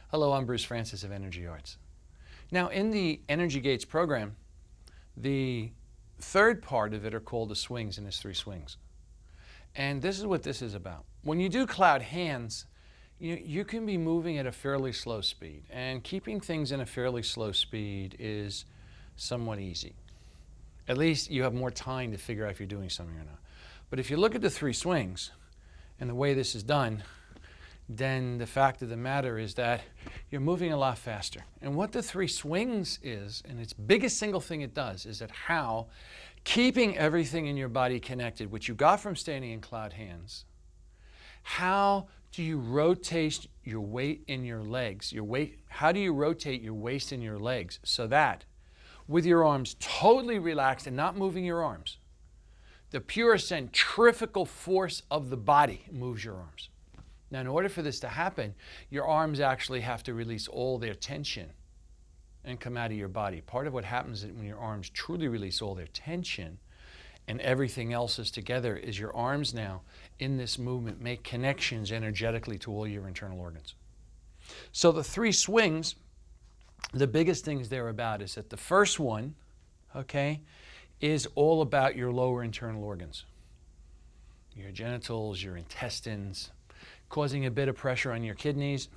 Hello, I'm Bruce Frantzis of Energy Arts. Now, in the Energy Gates program, the third part of it are called the swings, and there's 3 swings. And this is what this is about. When you do cloud hands, you can be moving at a fairly slow speed, and keeping things in a fairly slow speed is somewhat easy. At least you have more time to figure out if you're doing something or not. But if you look at the 3 swings and the way this is done, then the fact of the matter is that you're moving a lot faster. And what the 3 swings is, and its biggest single thing it does, is that how keeping everything in your body connected, which you got from standing in cloud hands, how do you rotate your weight in your legs? How do you rotate your waist in your legs so that with your arms totally relaxed and not moving your arms, the pure centrifugal force of the body moves your arms. Now, in order for this to happen, your arms actually have to release all their tension and come out of your body. Part of what happens when your arms truly release all their tension and everything else is together is your arms now, in this movement, make connections energetically to all your internal organs. So the 3 swings, the biggest things they're about is that the first one, okay, is all about your lower internal organs. Your genitals, your intestines, causing a bit of pressure on your kidneys.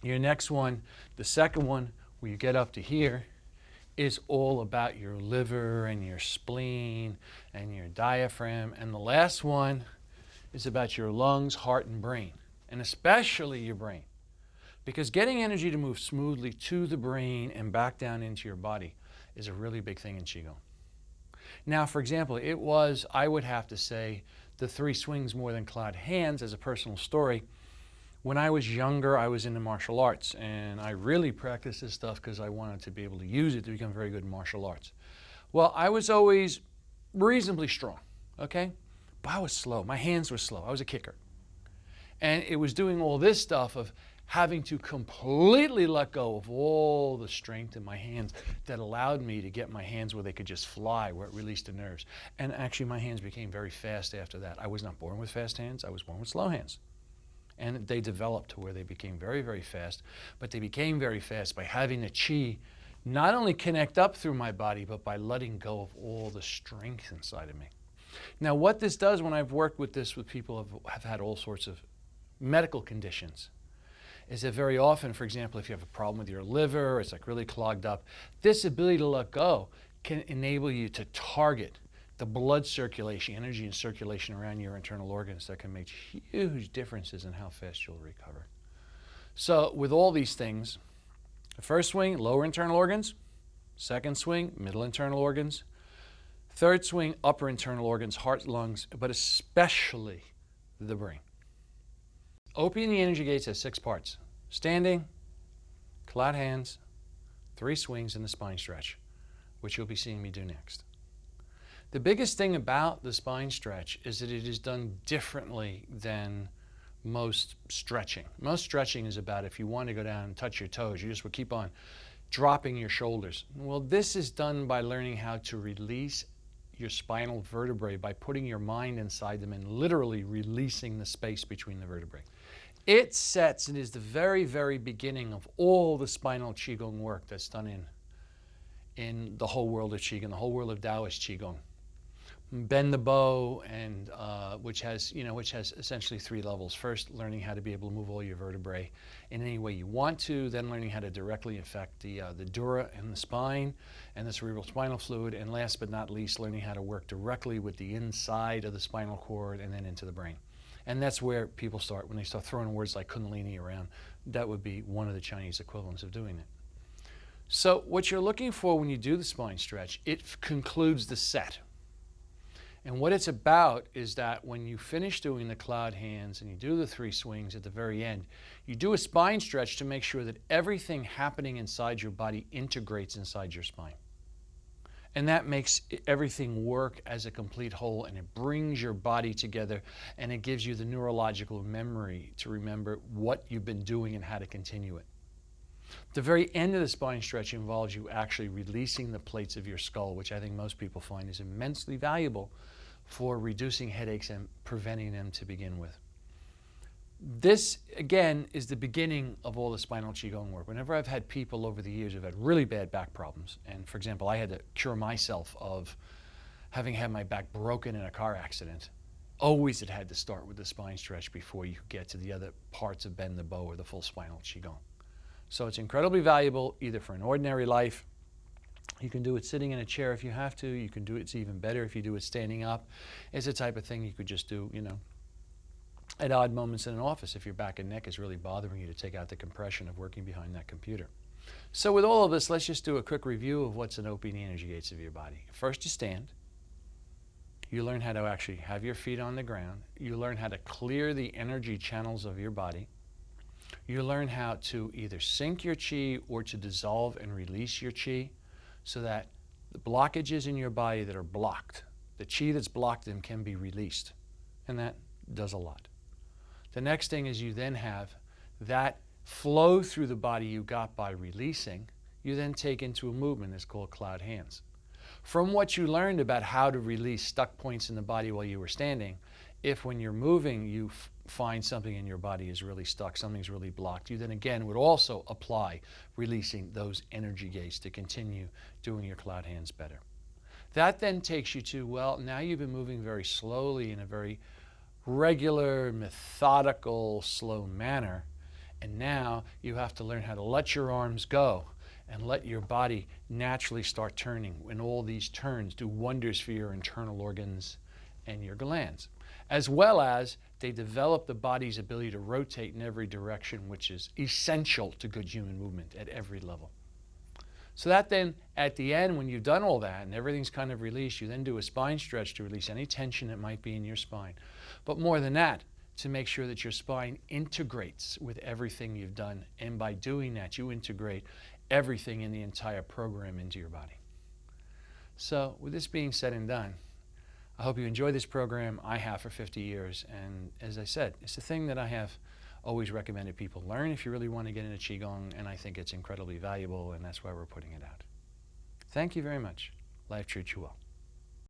Your next one, the second one, where you get up to here, is all about your liver and your spleen and your diaphragm. And the last one is about your lungs, heart, and brain, and especially your brain. Because getting energy to move smoothly to the brain and back down into your body is a really big thing in Qigong. Now, for example, I would have to say, the 3 swings more than cloud hands as a personal story. When I was younger, I was into martial arts, and I really practiced this stuff because I wanted to be able to use it to become very good in martial arts. Well, I was always reasonably strong, okay? But I was slow. My hands were slow. I was a kicker. And it was doing all this stuff of having to completely let go of all the strength in my hands that allowed me to get my hands where they could just fly, where it released the nerves. And actually my hands became very fast after that. I was not born with fast hands, I was born with slow hands. And they developed to where they became very, very fast, but they became very fast by having the Qi not only connect up through my body, but by letting go of all the strength inside of me. Now what this does when I've worked with this with people who have had all sorts of medical conditions, is that very often, for example, if you have a problem with your liver, it's like really clogged up, this ability to let go can enable you to target the blood circulation, energy and circulation around your internal organs that can make huge differences in how fast you'll recover. So with all these things, the first swing, lower internal organs, second swing, middle internal organs, third swing, upper internal organs, heart, lungs, but especially the brain. Opening the Energy Gates has 6 parts: standing, cloud hands, 3 swings, and the spine stretch, which you'll be seeing me do next. The biggest thing about the spine stretch is that it is done differently than most stretching. Most stretching is about if you want to go down and touch your toes, you just would keep on dropping your shoulders. Well, this is done by learning how to release your spinal vertebrae by putting your mind inside them and literally releasing the space between the vertebrae. It sets and is the very, very beginning of all the spinal Qigong work that's done in the whole world of Qigong, the whole world of Taoist Qigong. Bend the bow, and which has essentially 3 levels. First, learning how to be able to move all your vertebrae in any way you want to, then learning how to directly affect the dura and the spine and the cerebral spinal fluid, and last but not least, learning how to work directly with the inside of the spinal cord and then into the brain. And that's where people start, when they start throwing words like Kundalini around. That would be one of the Chinese equivalents of doing it. So what you're looking for when you do the spine stretch, it concludes the set. And what it's about is that when you finish doing the cloud hands and you do the 3 swings at the very end, you do a spine stretch to make sure that everything happening inside your body integrates inside your spine. And that makes everything work as a complete whole, and it brings your body together, and it gives you the neurological memory to remember what you've been doing and how to continue it. The very end of the spine stretch involves you actually releasing the plates of your skull, which I think most people find is immensely valuable for reducing headaches and preventing them to begin with. This, again, is the beginning of all the spinal Qigong work. Whenever I've had people over the years who've had really bad back problems, and for example, I had to cure myself of having had my back broken in a car accident, always it had to start with the spine stretch before you could get to the other parts of bend the bow or the full spinal Qigong. So it's incredibly valuable either for an ordinary life. You can do it sitting in a chair if you have to. You can do it, it's even better if you do it standing up. It's the type of thing you could just do, at odd moments in an office if your back and neck is really bothering you, to take out the compression of working behind that computer. So with all of this, let's just do a quick review of what's an opening the energy gates of your body. First, you stand. You learn how to actually have your feet on the ground. You learn how to clear the energy channels of your body. You learn how to either sync your chi or to dissolve and release your chi so that the blockages in your body that are blocked, the chi that's blocked them, can be released. And that does a lot. The next thing is you then have that flow through the body you got by releasing, you then take into a movement that's called cloud hands. From what you learned about how to release stuck points in the body while you were standing, if when you're moving you find something in your body is really stuck, something's really blocked, you then again would also apply releasing those energy gates to continue doing your cloud hands better. That then takes you to, well, now you've been moving very slowly in a very regular, methodical, slow manner, and now you have to learn how to let your arms go and let your body naturally start turning, and all these turns do wonders for your internal organs and your glands, as well as they develop the body's ability to rotate in every direction, which is essential to good human movement at every level. So that then, at the end, when you've done all that and everything's kind of released, you then do a spine stretch to release any tension that might be in your spine. But more than that, to make sure that your spine integrates with everything you've done. And by doing that, you integrate everything in the entire program into your body. So with this being said and done, I hope you enjoy this program. I have for 50 years. And as I said, it's a thing that I have always recommended people learn if you really want to get into Qigong, and I think it's incredibly valuable, and that's why we're putting it out. Thank you very much. Life treats you well.